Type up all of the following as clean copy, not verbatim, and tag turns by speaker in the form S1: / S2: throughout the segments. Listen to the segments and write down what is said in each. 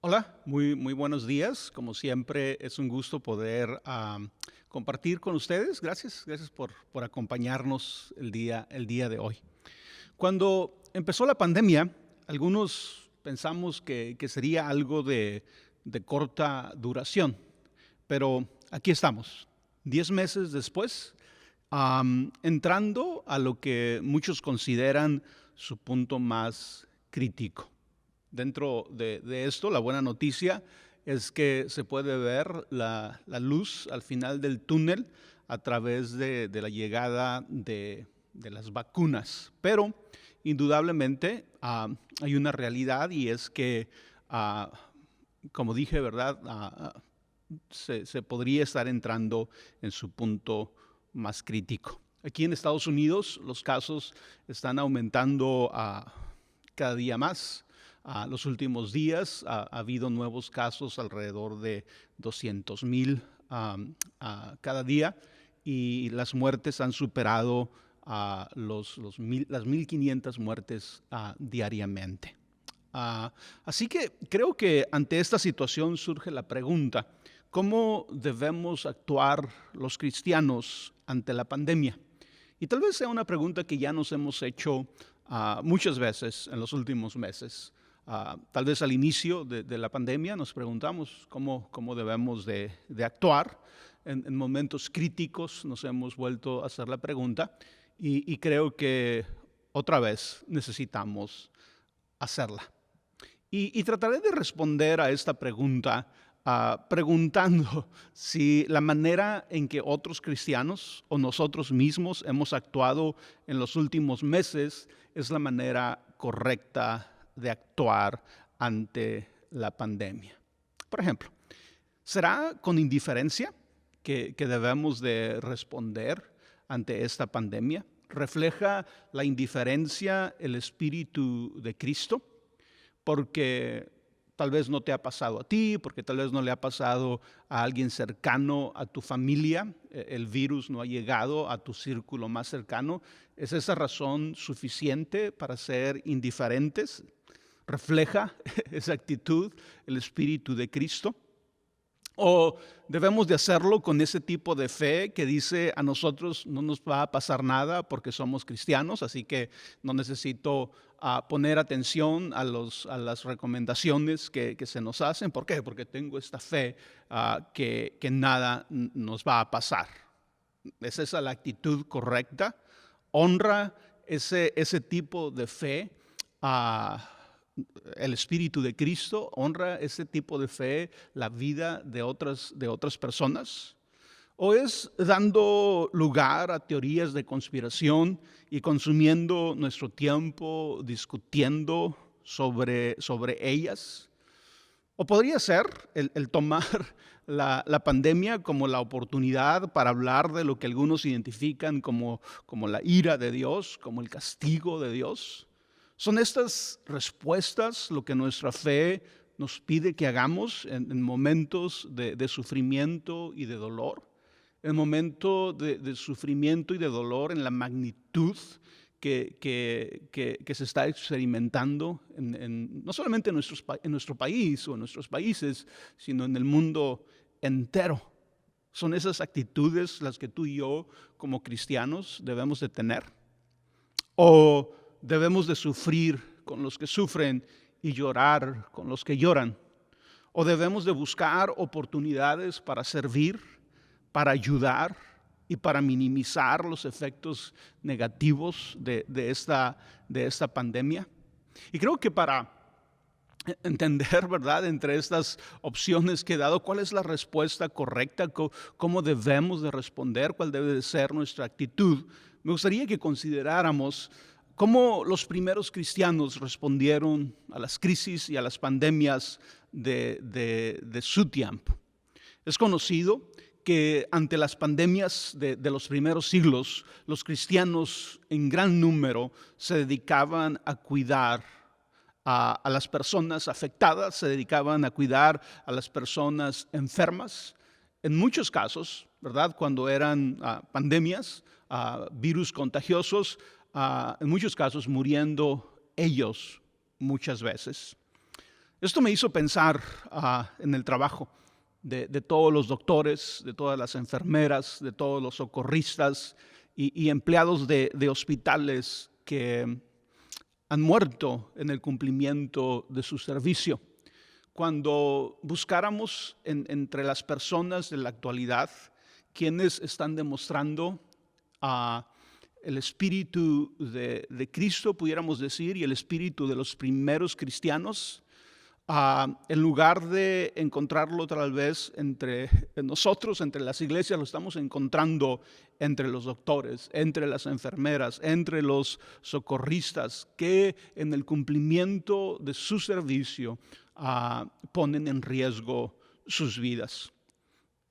S1: Hola, muy buenos días. Como siempre, es un gusto poder compartir con ustedes. Gracias por acompañarnos el día de hoy. Cuando empezó la pandemia, algunos pensamos que sería algo de corta duración, pero aquí estamos, 10 meses después, entrando a lo que muchos consideran su punto más crítico. Dentro de esto, la buena noticia es que se puede ver la luz al final del túnel a través de la llegada de las vacunas. Pero indudablemente hay una realidad y es que, ah, como dije, ¿verdad? Se podría estar entrando en su punto más crítico. Aquí en Estados Unidos los casos están aumentando cada día más. Los últimos días ha habido nuevos casos, alrededor de 200,000 cada día, y las muertes han superado las 1,500 muertes diariamente. Así que creo que ante esta situación surge la pregunta: ¿cómo debemos actuar los cristianos ante la pandemia? Y tal vez sea una pregunta que ya nos hemos hecho muchas veces en los últimos meses. Tal vez al inicio de la pandemia nos preguntamos cómo debemos de actuar. En momentos críticos nos hemos vuelto a hacer la pregunta y creo que otra vez necesitamos hacerla. Y trataré de responder a esta pregunta preguntando si la manera en que otros cristianos o nosotros mismos hemos actuado en los últimos meses es la manera correcta de actuar ante la pandemia. Por ejemplo, ¿será con indiferencia que debemos de responder ante esta pandemia? ¿Refleja la indiferencia el Espíritu de Cristo? Porque tal vez no te ha pasado a ti, porque tal vez no le ha pasado a alguien cercano a tu familia, el virus no ha llegado a tu círculo más cercano. ¿Es esa razón suficiente para ser indiferentes? ¿Refleja esa actitud el Espíritu de Cristo? ¿O debemos de hacerlo con ese tipo de fe que dice: a nosotros no nos va a pasar nada porque somos cristianos, así que no necesito poner atención a las recomendaciones que se nos hacen? ¿Por qué? Porque tengo esta fe que nada nos va a pasar. ¿Es esa la actitud correcta? ¿Honra ese tipo de fe el Espíritu de Cristo? ¿Honra ese tipo de fe la vida de otras personas? ¿O es dando lugar a teorías de conspiración y consumiendo nuestro tiempo discutiendo sobre ellas? ¿O podría ser el tomar la pandemia como la oportunidad para hablar de lo que algunos identifican como la ira de Dios, como el castigo de Dios? ¿Son estas respuestas lo que nuestra fe nos pide que hagamos en momentos de sufrimiento y de dolor? En momentos de sufrimiento y de dolor, en la magnitud que se está experimentando no solamente en nuestro país o en nuestros países, sino en el mundo entero. ¿Son esas actitudes las que tú y yo como cristianos debemos de tener? ¿O debemos de sufrir con los que sufren y llorar con los que lloran? ¿O debemos de buscar oportunidades para servir, para ayudar y para minimizar los efectos negativos de esta pandemia? Y creo que para entender, ¿verdad?, entre estas opciones que he dado, cuál es la respuesta correcta, cómo debemos de responder, cuál debe de ser nuestra actitud, me gustaría que consideráramos cómo los cristianos respondieron a las crisis y a las pandemias de su tiempo. Es conocido que ante las pandemias de los primeros siglos, los cristianos en gran número se dedicaban a cuidar a las personas afectadas, se dedicaban a cuidar a las personas enfermas. En muchos casos, ¿verdad?, cuando eran pandemias, virus contagiosos, en muchos casos muriendo ellos muchas veces. Esto me hizo pensar en el trabajo de todos los doctores, de todas las enfermeras, de todos los socorristas y empleados de hospitales que han muerto en el cumplimiento de su servicio. Cuando buscáramos entre las personas de la actualidad quienes están demostrando el espíritu de Cristo, pudiéramos decir, y el espíritu de los primeros cristianos, en lugar de encontrarlo tal vez entre nosotros, entre las iglesias, lo estamos encontrando entre los doctores, entre las enfermeras, entre los socorristas, que en el cumplimiento de su servicio ponen en riesgo sus vidas.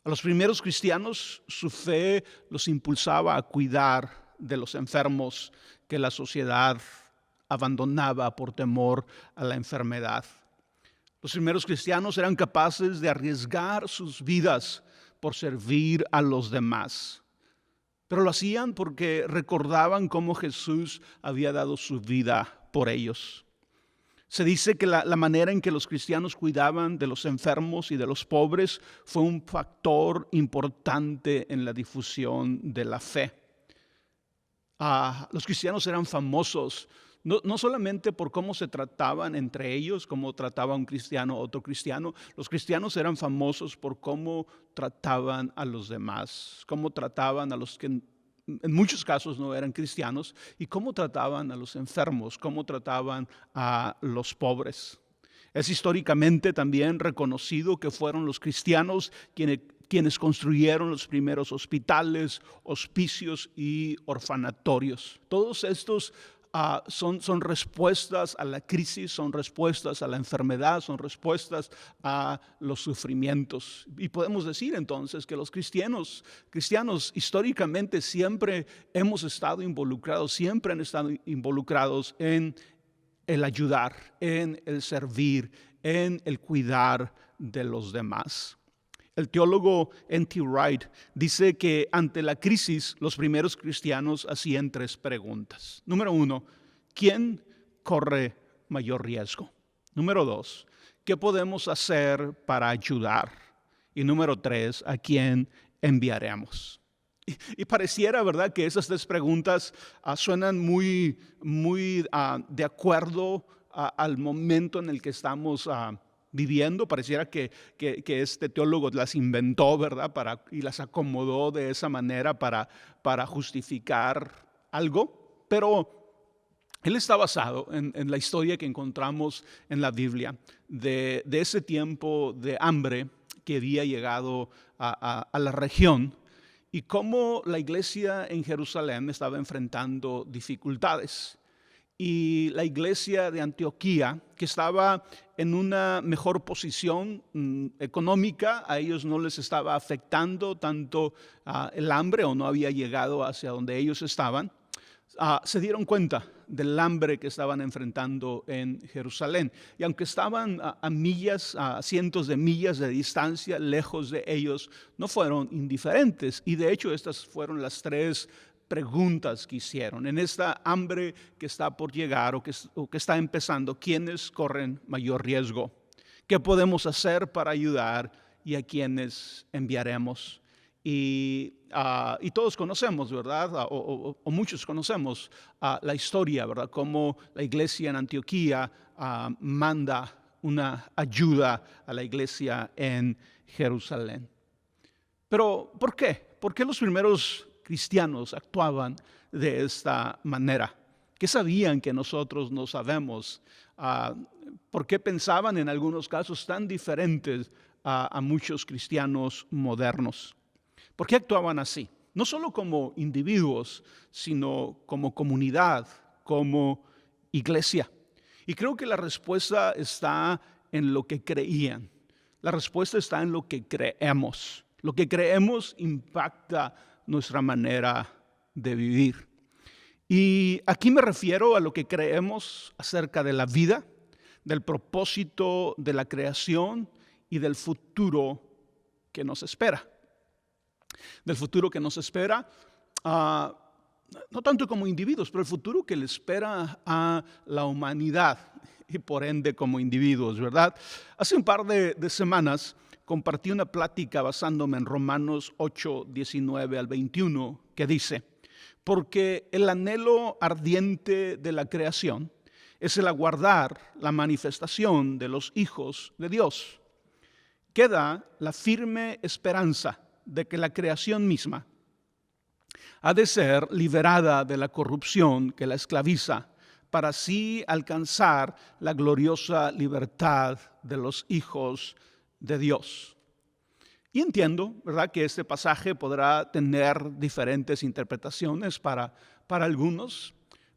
S1: A los primeros cristianos, su fe los impulsaba a cuidar de los enfermos que la sociedad abandonaba por temor a la enfermedad. Los primeros cristianos eran capaces de arriesgar sus vidas por servir a los demás, pero lo hacían porque recordaban cómo Jesús había dado su vida por ellos. Se dice que la manera en que los cristianos cuidaban de los enfermos y de los pobres fue un factor importante en la difusión de la fe. Los cristianos eran famosos no solamente por cómo se trataban entre ellos, cómo trataba un cristiano a otro cristiano. Los cristianos eran famosos por cómo trataban a los demás, cómo trataban a los que en muchos casos no eran cristianos, y cómo trataban a los enfermos, cómo trataban a los pobres. Es históricamente también reconocido que fueron los cristianos quienes construyeron los primeros hospitales, hospicios y orfanatorios. Todos estos son respuestas a la crisis, son respuestas a la enfermedad, son respuestas a los sufrimientos. Y podemos decir entonces que los cristianos históricamente siempre hemos estado involucrados, siempre han estado involucrados en el ayudar, en el servir, en el cuidar de los demás. El teólogo N.T. Wright dice que ante la crisis los primeros cristianos hacían 3 preguntas. Número 1, ¿quién corre mayor riesgo? Número 2, ¿qué podemos hacer para ayudar? Y número 3, ¿a quién enviaremos? Y pareciera, ¿verdad?, que esas 3 preguntas suenan muy de acuerdo al momento en el que estamos viviendo. Pareciera que este teólogo las inventó, ¿verdad?, y las acomodó de esa manera para justificar algo, pero él está basado en la historia que encontramos en la Biblia de ese tiempo de hambre que había llegado a la región y cómo la iglesia en Jerusalén estaba enfrentando dificultades. Y la iglesia de Antioquía, que estaba en una mejor posición económica, a ellos no les estaba afectando tanto el hambre, o no había llegado hacia donde ellos estaban, se dieron cuenta del hambre que estaban enfrentando en Jerusalén. Y aunque estaban a cientos de millas de distancia, lejos de ellos, no fueron indiferentes. Y de hecho estas fueron las 3 preguntas que hicieron. En esta hambre que está por llegar o que está empezando, ¿quiénes corren mayor riesgo? ¿Qué podemos hacer para ayudar y a quiénes enviaremos? Y todos conocemos, ¿verdad? O muchos conocemos la historia, ¿verdad? Cómo la iglesia en Antioquía manda una ayuda a la iglesia en Jerusalén. Pero, ¿por qué? ¿Por qué los primeros cristianos actuaban de esta manera? ¿Qué sabían que nosotros no sabemos? ¿Por qué pensaban en algunos casos tan diferentes a muchos cristianos modernos? ¿Por qué actuaban así? No solo como individuos, sino como comunidad, como iglesia. Y creo que la respuesta está en lo que creían. La respuesta está en lo que creemos. Lo que creemos impacta nuestra manera de vivir. Y aquí me refiero a lo que creemos acerca de la vida, del propósito de la creación y del futuro que nos espera. Del futuro que nos espera, no tanto como individuos, pero el futuro que le espera a la humanidad y por ende como individuos, ¿verdad? Hace un par de semanas compartí una plática basándome en Romanos 8, 19 al 21, que dice: porque el anhelo ardiente de la creación es el aguardar la manifestación de los hijos de Dios. Queda la firme esperanza de que la creación misma ha de ser liberada de la corrupción que la esclaviza, para así alcanzar la gloriosa libertad de los hijos de Dios. Y entiendo, ¿verdad?, que este pasaje podrá tener diferentes interpretaciones para algunos,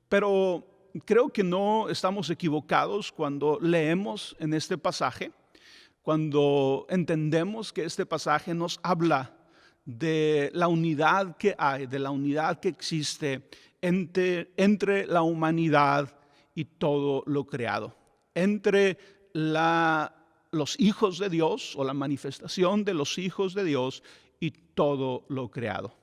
S1: pero creo que no estamos equivocados cuando leemos en este pasaje, cuando entendemos que este pasaje nos habla de la unidad que hay, de la unidad que existe entre la humanidad y todo lo creado, entre los hijos de Dios o la manifestación de los hijos de Dios y todo lo creado.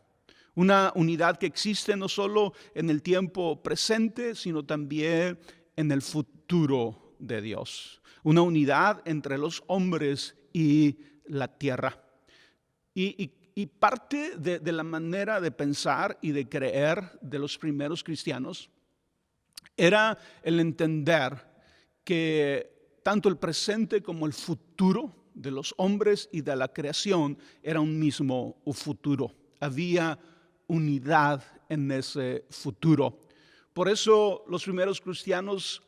S1: Una unidad que existe no solo en el tiempo presente, sino también en el futuro de Dios. Una unidad entre los hombres y la tierra. Y parte de la manera de pensar y de creer de los primeros cristianos era el entender que tanto el presente como el futuro de los hombres y de la creación era un mismo futuro. Había unidad en ese futuro. Por eso los primeros cristianos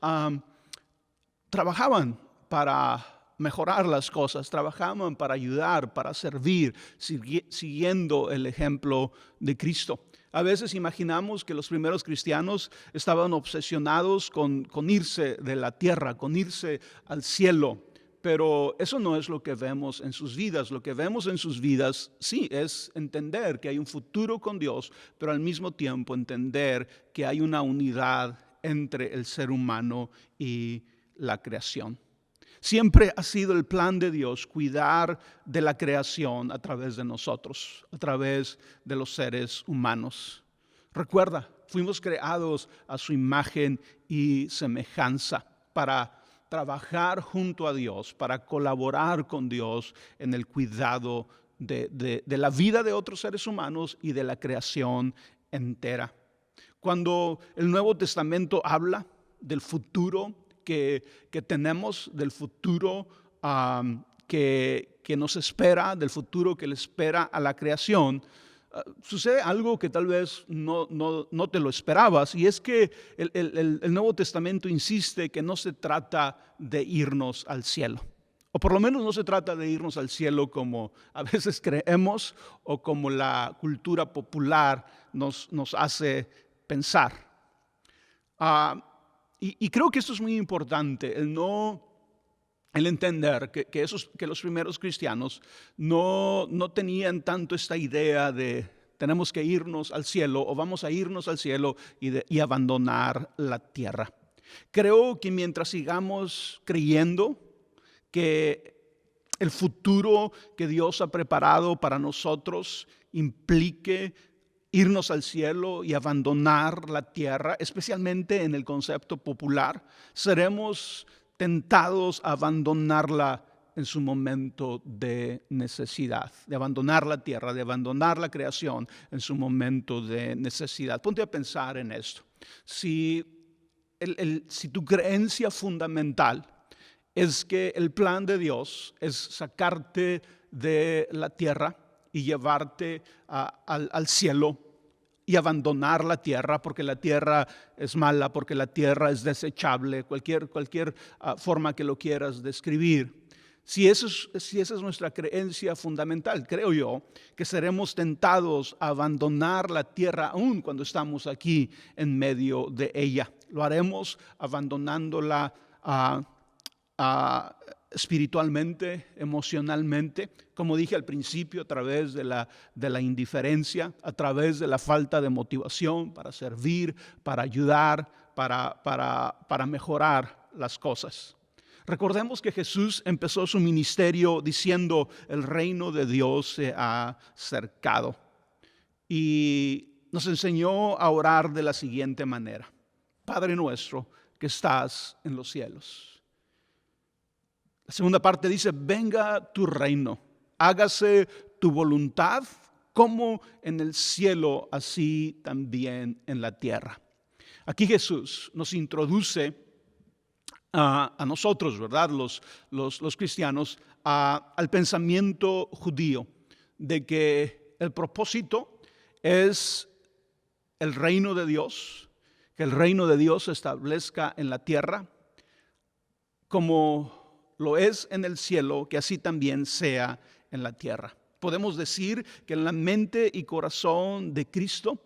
S1: trabajaban para mejorar las cosas, trabajaban para ayudar, para servir, siguiendo el ejemplo de Cristo. A veces imaginamos que los primeros cristianos estaban obsesionados con irse de la tierra, con irse al cielo, pero eso no es lo que vemos en sus vidas. Lo que vemos en sus vidas, sí, es entender que hay un futuro con Dios, pero al mismo tiempo entender que hay una unidad entre el ser humano y la creación. Siempre ha sido el plan de Dios cuidar de la creación a través de nosotros, a través de los seres humanos. Recuerda, fuimos creados a su imagen y semejanza para trabajar junto a Dios, para colaborar con Dios en el cuidado de la vida de otros seres humanos y de la creación entera. Cuando el Nuevo Testamento habla del futuro que tenemos, del futuro que nos espera, del futuro que le espera a la creación, sucede algo que tal vez no te lo esperabas, y es que el Nuevo Testamento insiste que no se trata de irnos al cielo, o por lo menos no se trata de irnos al cielo como a veces creemos o como la cultura popular nos hace pensar. Y creo que esto es muy importante, el entender que los primeros cristianos no tenían tanto esta idea de tenemos que irnos al cielo o vamos a irnos al cielo y abandonar la tierra. Creo que mientras sigamos creyendo que el futuro que Dios ha preparado para nosotros implique irnos al cielo y abandonar la tierra, especialmente en el concepto popular, seremos tentados a abandonarla en su momento de necesidad, de abandonar la tierra, de abandonar la creación en su momento de necesidad. Ponte a pensar en esto. Si tu creencia fundamental es que el plan de Dios es sacarte de la tierra y llevarte al cielo y abandonar la tierra porque la tierra es mala, porque la tierra es desechable, cualquier forma que lo quieras describir. Si esa es nuestra creencia fundamental, creo yo que seremos tentados a abandonar la tierra aún cuando estamos aquí en medio de ella. Lo haremos abandonándola espiritualmente, emocionalmente, como dije al principio, a través de la indiferencia, a través de la falta de motivación para servir, para ayudar, para mejorar las cosas. Recordemos que Jesús empezó su ministerio diciendo: el reino de Dios se ha acercado. Y nos enseñó a orar de la siguiente manera: Padre nuestro que estás en los cielos. La segunda parte dice: venga tu reino, hágase tu voluntad como en el cielo, así también en la tierra. Aquí Jesús nos introduce a nosotros, ¿verdad? Los cristianos, al pensamiento judío de que el propósito es el reino de Dios, que el reino de Dios se establezca en la tierra como lo es en el cielo, que así también sea en la tierra. Podemos decir que en la mente y corazón de Cristo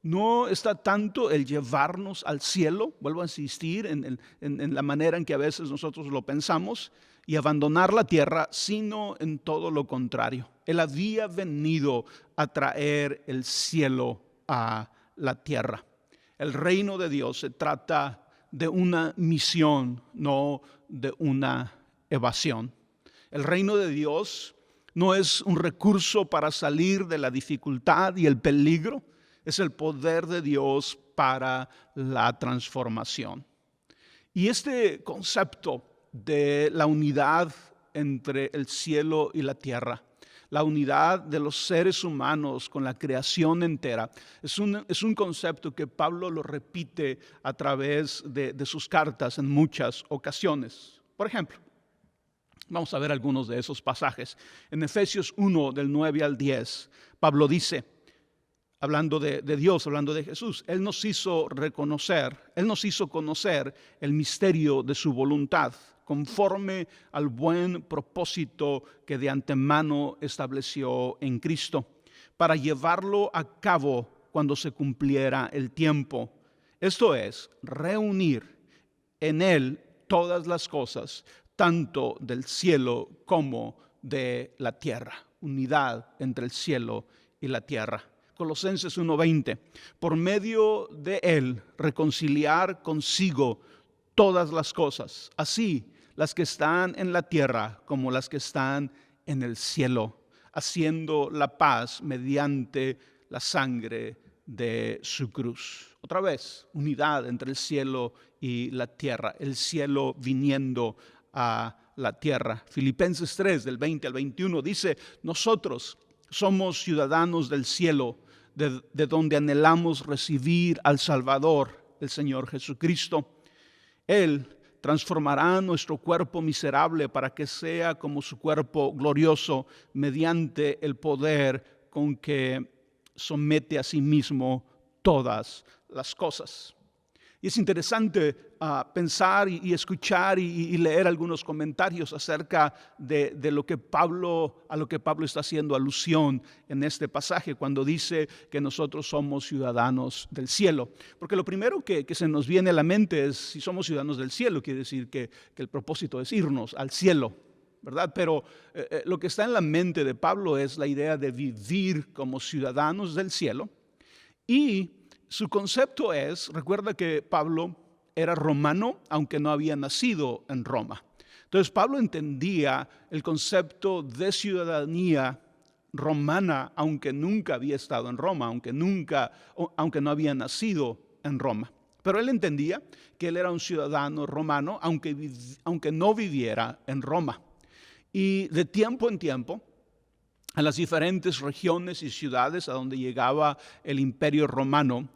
S1: no está tanto el llevarnos al cielo, vuelvo a insistir en la manera en que a veces nosotros lo pensamos, y abandonar la tierra, sino en todo lo contrario. Él había venido a traer el cielo a la tierra. El reino de Dios se trata de una misión, no de una evasión. El reino de Dios no es un recurso para salir de la dificultad y el peligro, es el poder de Dios para la transformación. Y este concepto de la unidad entre el cielo y la tierra, la unidad de los seres humanos con la creación entera, es un concepto que Pablo lo repite a través de sus cartas en muchas ocasiones. Por ejemplo, vamos a ver algunos de esos pasajes. En Efesios 1, del 9 al 10, Pablo dice, hablando de Dios, hablando de Jesús: Él nos hizo conocer el misterio de su voluntad, conforme al buen propósito que de antemano estableció en Cristo, para llevarlo a cabo cuando se cumpliera el tiempo. Esto es, reunir en Él todas las cosas, tanto del cielo como de la tierra. Unidad entre el cielo y la tierra. Colosenses 1:20, por medio de Él reconciliar consigo todas las cosas, así las que están en la tierra como las que están en el cielo, haciendo la paz mediante la sangre de su cruz. Otra vez, unidad entre el cielo y la tierra, el cielo viniendo a la tierra. Filipenses 3, del 20 al 21 dice: nosotros somos ciudadanos del cielo, de donde anhelamos recibir al Salvador, el Señor Jesucristo. Él transformará nuestro cuerpo miserable para que sea como su cuerpo glorioso, mediante el poder con que somete a sí mismo todas las cosas. Y es interesante pensar y escuchar y leer algunos comentarios acerca de lo que a lo que Pablo está haciendo alusión en este pasaje cuando dice que nosotros somos ciudadanos del cielo. Porque lo primero que se nos viene a la mente es, si somos ciudadanos del cielo, quiere decir que el propósito es irnos al cielo, ¿verdad? Pero lo que está en la mente de Pablo es la idea de vivir como ciudadanos del cielo. Y su concepto es, recuerda que Pablo era romano, aunque no había nacido en Roma. Entonces Pablo entendía el concepto de ciudadanía romana, aunque nunca había estado en Roma, aunque no había nacido en Roma. Pero él entendía que él era un ciudadano romano, aunque no viviera en Roma. Y de tiempo en tiempo, a las diferentes regiones y ciudades a donde llegaba el imperio romano,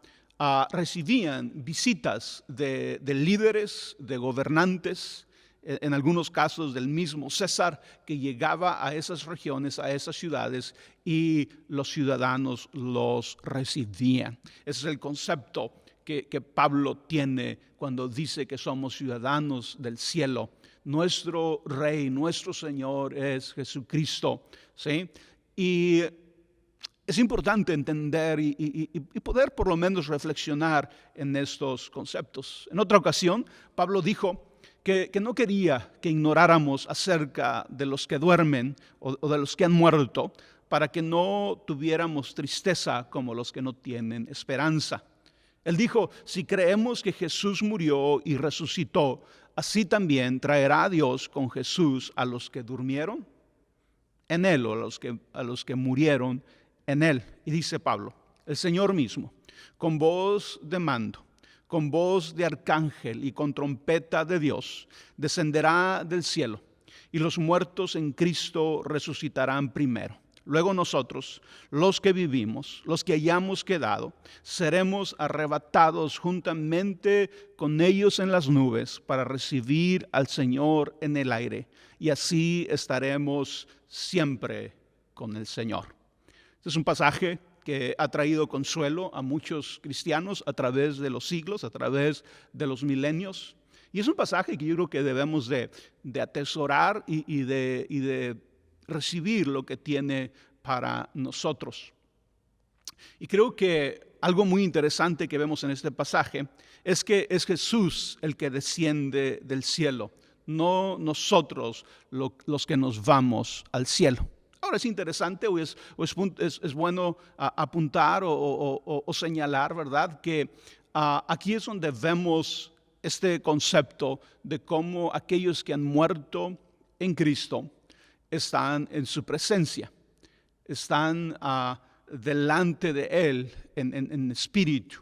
S1: recibían visitas de líderes, de gobernantes, en algunos casos del mismo César, que llegaba a esas regiones, a esas ciudades, y los ciudadanos los recibían. Ese es el concepto que Pablo tiene cuando dice que somos ciudadanos del cielo. Nuestro Rey, nuestro Señor es Jesucristo, ¿sí? Y es importante entender y poder por lo menos reflexionar en estos conceptos. En otra ocasión, Pablo dijo que no quería que ignoráramos acerca de los que duermen o de los que han muerto, para que no tuviéramos tristeza como los que no tienen esperanza. Él dijo: si creemos que Jesús murió y resucitó, así también traerá a Dios con Jesús a los que durmieron en Él, o a los que murieron en Él. Y dice Pablo: el Señor mismo, con voz de mando, con voz de arcángel y con trompeta de Dios, descenderá del cielo, y los muertos en Cristo resucitarán primero. Luego nosotros, los que vivimos, los que hayamos quedado, seremos arrebatados juntamente con ellos en las nubes para recibir al Señor en el aire, y así estaremos siempre con el Señor. Este es un pasaje que ha traído consuelo a muchos cristianos a través de los siglos, a través de los milenios. Y es un pasaje que yo creo que debemos de atesorar y de recibir lo que tiene para nosotros. Y creo que algo muy interesante que vemos en este pasaje es que es Jesús el que desciende del cielo, no nosotros los que nos vamos al cielo. Ahora es interesante o es bueno apuntar o señalar, ¿verdad? Que aquí es donde vemos este concepto de cómo aquellos que han muerto en Cristo están en su presencia, están delante de Él en espíritu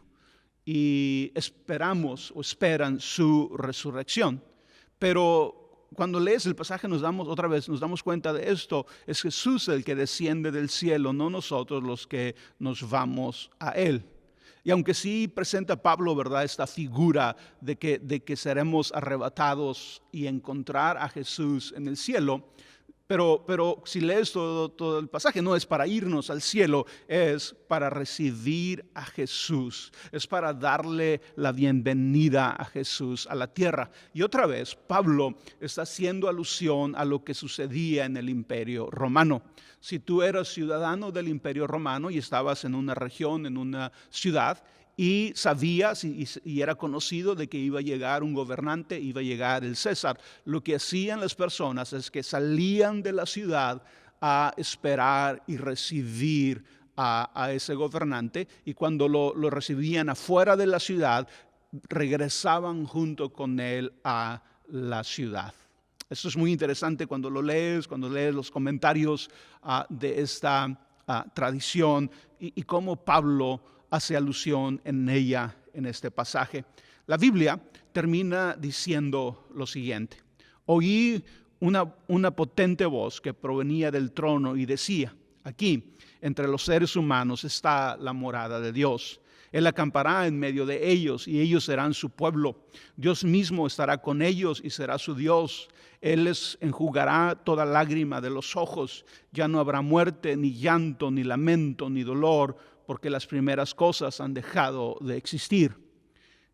S1: y esperamos o esperan su resurrección. Pero cuando lees el pasaje nos damos cuenta de esto. Es Jesús el que desciende del cielo, no nosotros los que nos vamos a Él. Y aunque sí presenta Pablo, ¿verdad?, esta figura de que seremos arrebatados y encontrar a Jesús en el cielo, pero si lees todo el pasaje, no es para irnos al cielo, es para recibir a Jesús, es para darle la bienvenida a Jesús a la tierra. Y otra vez, Pablo está haciendo alusión a lo que sucedía en el Imperio Romano. Si tú eras ciudadano del Imperio Romano y estabas en una región, en una ciudad, y sabías y era conocido de que iba a llegar un gobernante, iba a llegar el César, lo que hacían las personas es que salían de la ciudad a esperar y recibir a ese gobernante, y cuando lo recibían afuera de la ciudad, regresaban junto con él a la ciudad. Esto es muy interesante cuando lees los comentarios de esta tradición y cómo Pablo hace alusión en ella en este pasaje. La Biblia termina diciendo lo siguiente: oí una potente voz que provenía del trono y decía: aquí, entre los seres humanos, está la morada de Dios. Él acampará en medio de ellos y ellos serán su pueblo. Dios mismo estará con ellos y será su Dios. Él les enjugará toda lágrima de los ojos. Ya no habrá muerte, ni llanto, ni lamento, ni dolor, porque las primeras cosas han dejado de existir.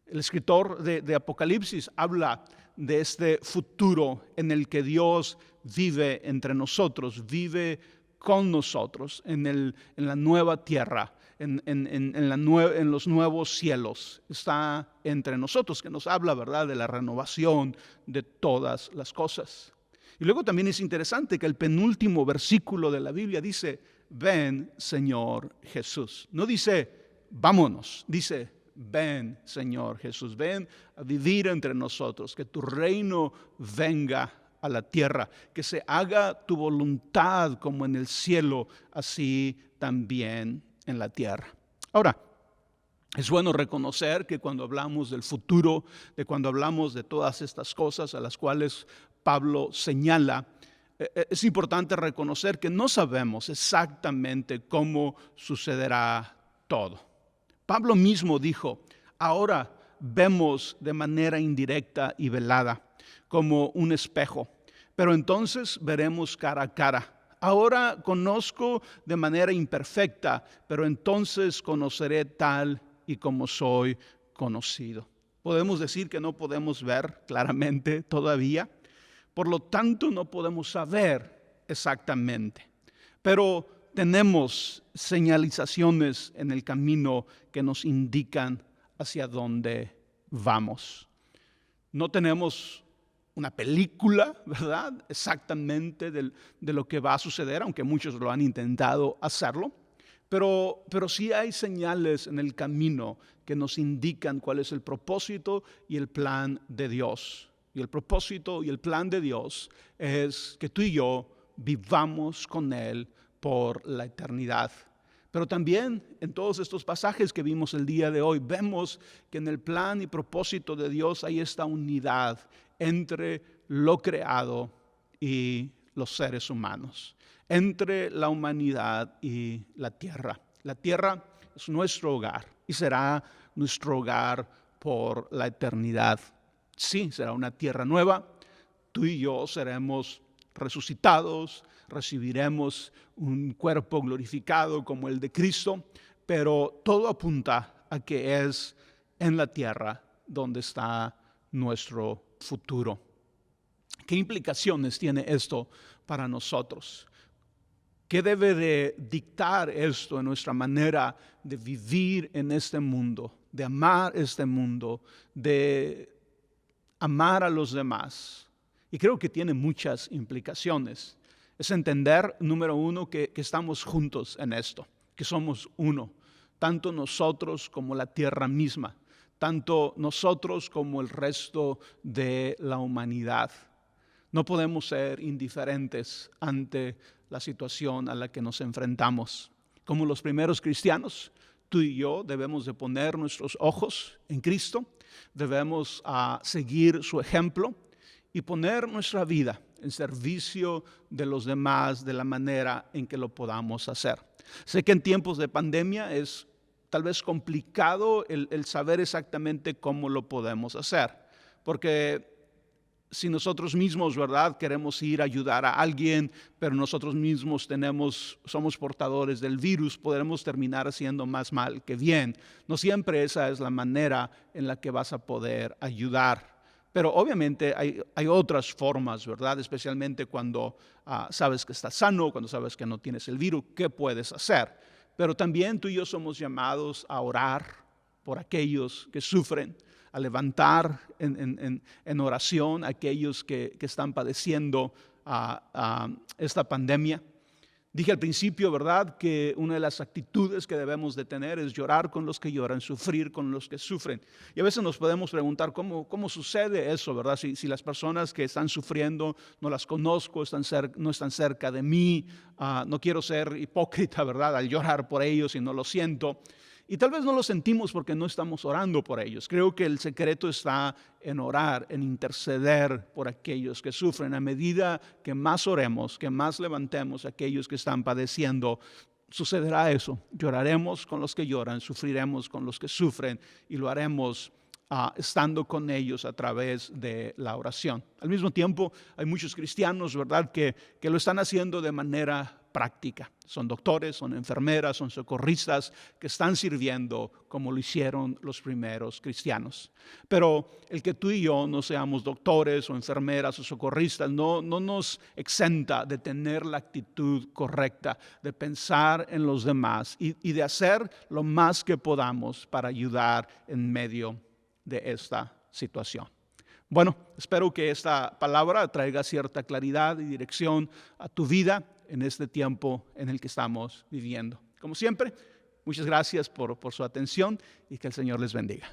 S1: El escritor de Apocalipsis habla de este futuro en el que Dios vive entre nosotros, vive con nosotros en la nueva tierra, en los nuevos cielos. Está entre nosotros, que nos habla, ¿verdad?, de la renovación de todas las cosas. Y luego también es interesante que el penúltimo versículo de la Biblia dice: ven, Señor Jesús. No dice vámonos, dice ven, Señor Jesús, ven a vivir entre nosotros, que tu reino venga a la tierra, que se haga tu voluntad como en el cielo, así también en la tierra. Ahora, es bueno reconocer que cuando hablamos del futuro, de cuando hablamos de todas estas cosas a las cuales Pablo señala, es importante reconocer que no sabemos exactamente cómo sucederá todo. Pablo mismo dijo: ahora vemos de manera indirecta y velada, como un espejo, pero entonces veremos cara a cara. Ahora conozco de manera imperfecta, pero entonces conoceré tal y como soy conocido. Podemos decir que no podemos ver claramente todavía, por lo tanto no podemos saber exactamente, pero tenemos señalizaciones en el camino que nos indican hacia dónde vamos. No tenemos una película, ¿verdad?, exactamente de lo que va a suceder, aunque muchos lo han intentado hacerlo, pero sí hay señales en el camino que nos indican cuál es el propósito y el plan de Dios. Y el propósito y el plan de Dios es que tú y yo vivamos con Él por la eternidad. Pero también en todos estos pasajes que vimos el día de hoy, vemos que en el plan y propósito de Dios hay esta unidad entre lo creado y los seres humanos, entre la humanidad y la tierra. La tierra es nuestro hogar y será nuestro hogar por la eternidad. Sí, será una tierra nueva. Tú y yo seremos resucitados, recibiremos un cuerpo glorificado como el de Cristo, pero todo apunta a que es en la tierra donde está nuestro futuro. ¿Qué implicaciones tiene esto para nosotros? ¿Qué debe de dictar esto en nuestra manera de vivir en este mundo, de amar este mundo, de amar a los demás? Y creo que tiene muchas implicaciones. Es entender, número uno, que estamos juntos en esto, que somos uno, tanto nosotros como la tierra misma, tanto nosotros como el resto de la humanidad. No podemos ser indiferentes ante la situación a la que nos enfrentamos. Como los primeros cristianos, tú y yo debemos de poner nuestros ojos en Cristo, debemos seguir su ejemplo y poner nuestra vida en servicio de los demás de la manera en que lo podamos hacer. Sé que en tiempos de pandemia es tal vez complicado el saber exactamente cómo lo podemos hacer, porque si nosotros mismos, ¿verdad?, queremos ir a ayudar a alguien, pero nosotros mismos somos portadores del virus, podremos terminar haciendo más mal que bien. No siempre esa es la manera en la que vas a poder ayudar. Pero obviamente hay otras formas, ¿verdad? Especialmente cuando sabes que estás sano, cuando sabes que no tienes el virus, ¿qué puedes hacer? Pero también tú y yo somos llamados a orar por aquellos que sufren, a levantar en oración a aquellos que están padeciendo esta pandemia. Dije al principio, ¿verdad?, que una de las actitudes que debemos de tener es llorar con los que lloran, sufrir con los que sufren. Y a veces nos podemos preguntar cómo sucede eso, ¿verdad? Si las personas que están sufriendo no las conozco, no están cerca de mí, no quiero ser hipócrita, ¿verdad?, al llorar por ellos y no lo siento. Y tal vez no lo sentimos porque no estamos orando por ellos. Creo que el secreto está en orar, en interceder por aquellos que sufren. A medida que más oremos, que más levantemos a aquellos que están padeciendo, sucederá eso. Lloraremos con los que lloran, sufriremos con los que sufren y lo haremos estando con ellos a través de la oración. Al mismo tiempo, hay muchos cristianos, ¿verdad?, que lo están haciendo de manera práctica. Son doctores, son enfermeras, son socorristas que están sirviendo como lo hicieron los primeros cristianos. Pero el que tú y yo no seamos doctores o enfermeras o socorristas no nos exenta de tener la actitud correcta, de pensar en los demás y de hacer lo más que podamos para ayudar en medio de esta situación. Bueno, espero que esta palabra traiga cierta claridad y dirección a tu vida en este tiempo en el que estamos viviendo. Como siempre, muchas gracias por su atención y que el Señor les bendiga.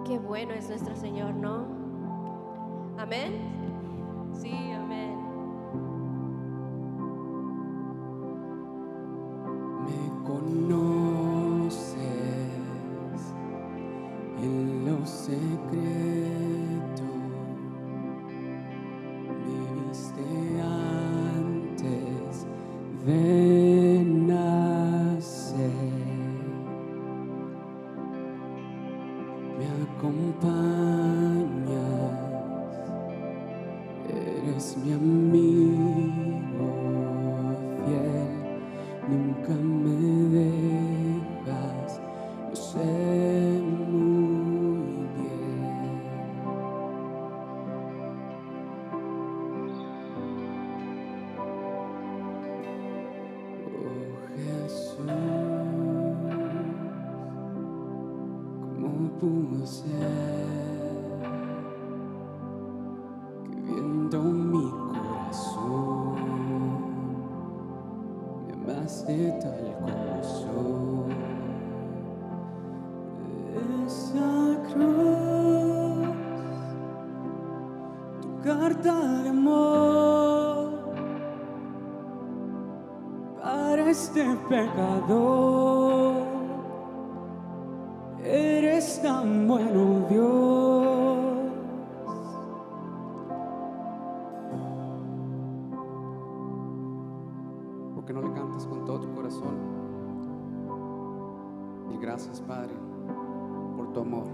S2: Qué bueno es nuestro Señor, ¿no? Amén. Sí, amén.
S3: Me conoces en lo secreto, me viste antes de nacer, me acompañas, eres mi amigo fiel. Nunca me dejas, lo sé muy bien. Oh Jesús, ¿cómo pudo ser que viendo mi corazón de tal como soy? carta de amor para este pecador. Eres tan bueno, Dios. ¿Por qué no le cantas con todo tu corazón? Y gracias, Padre, por tu amor.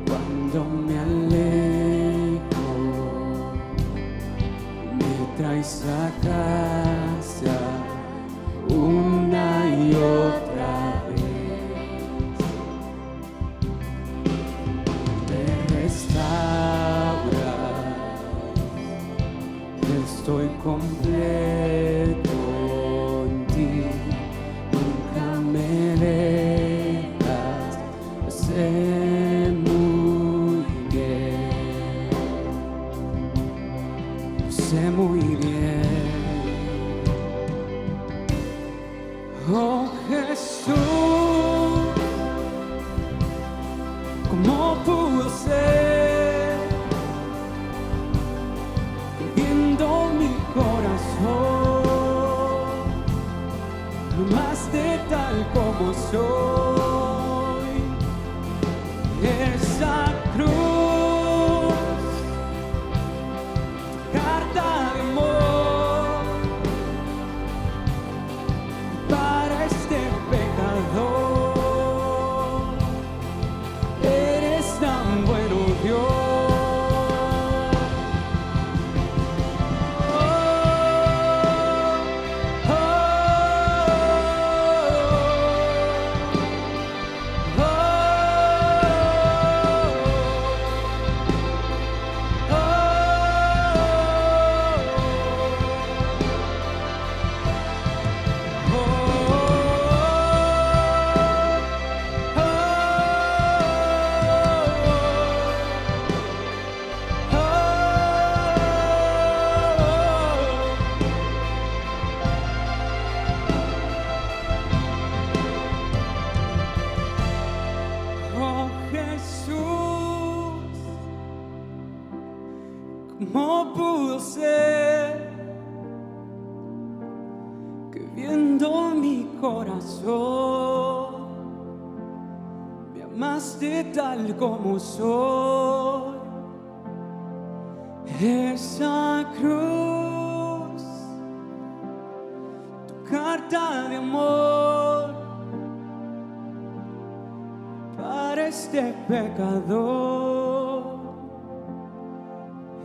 S3: Cuando me alejo, me traes a casa una y otra vez. Me restauras, estoy completo en ti. Nunca me dejas, sé muy bien. Oh Jesús, ¿cómo pudo ser que viendo mi corazón, no más de tal como soy? Esa cruz, carta de amor para este pecador. Eres tan bueno, Dios. Oh Jesús, ¿cómo pudo ser que viendo mi corazón me amaste tal como soy? Esa cruz, tu carta de amor para este pecador.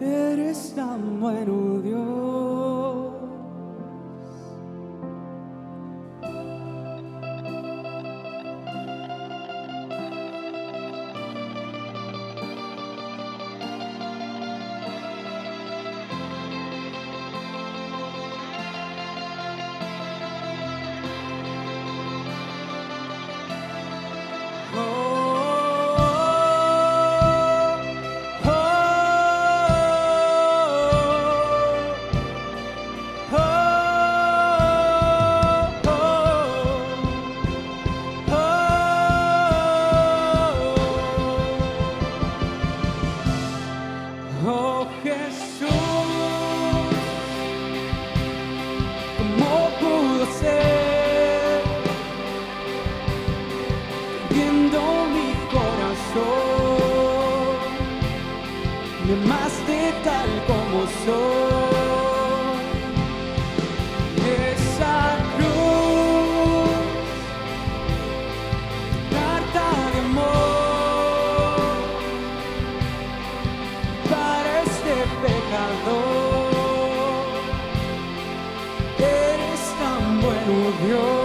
S3: Eres tan bueno, Dios. Oh Jesús, ¿cómo pudo ser que viendo mi corazón me amaste tal como soy? Esa cruz, carta de amor para este pecador. Eres tan bueno, Dios.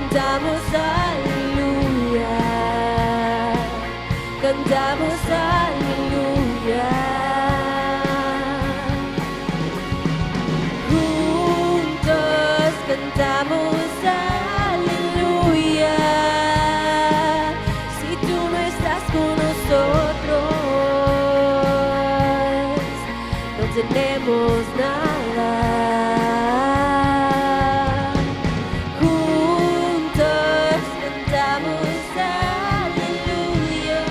S2: cantamos aleluya, cantamos aleluya. Juntos cantamos aleluya. Si tú no estás con nosotros, no tenemos nada. Juntos cantamos aleluya,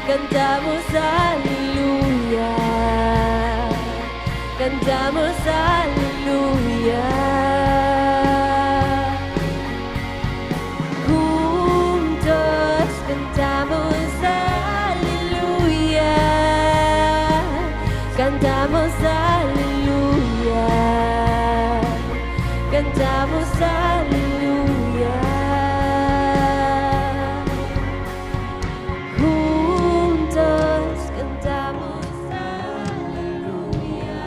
S2: cantamos aleluya, cantamos aleluya. Juntos cantamos aleluya, cantamos aleluya, cantamos aleluya. Juntos cantamos aleluya.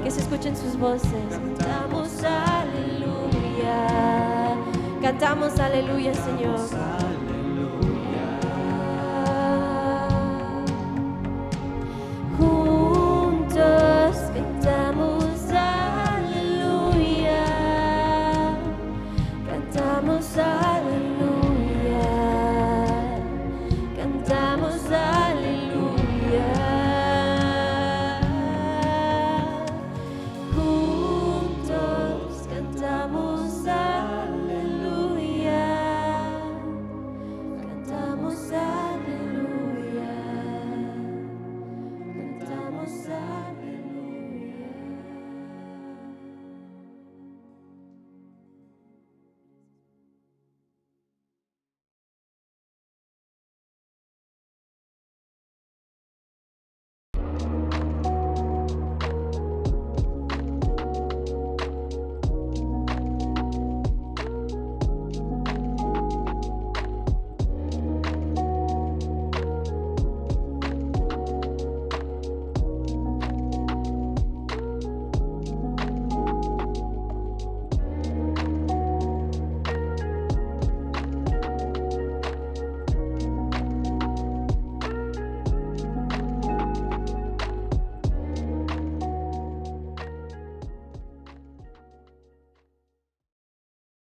S2: Que se escuchen sus voces. Cantamos aleluya, cantamos aleluya, Señor.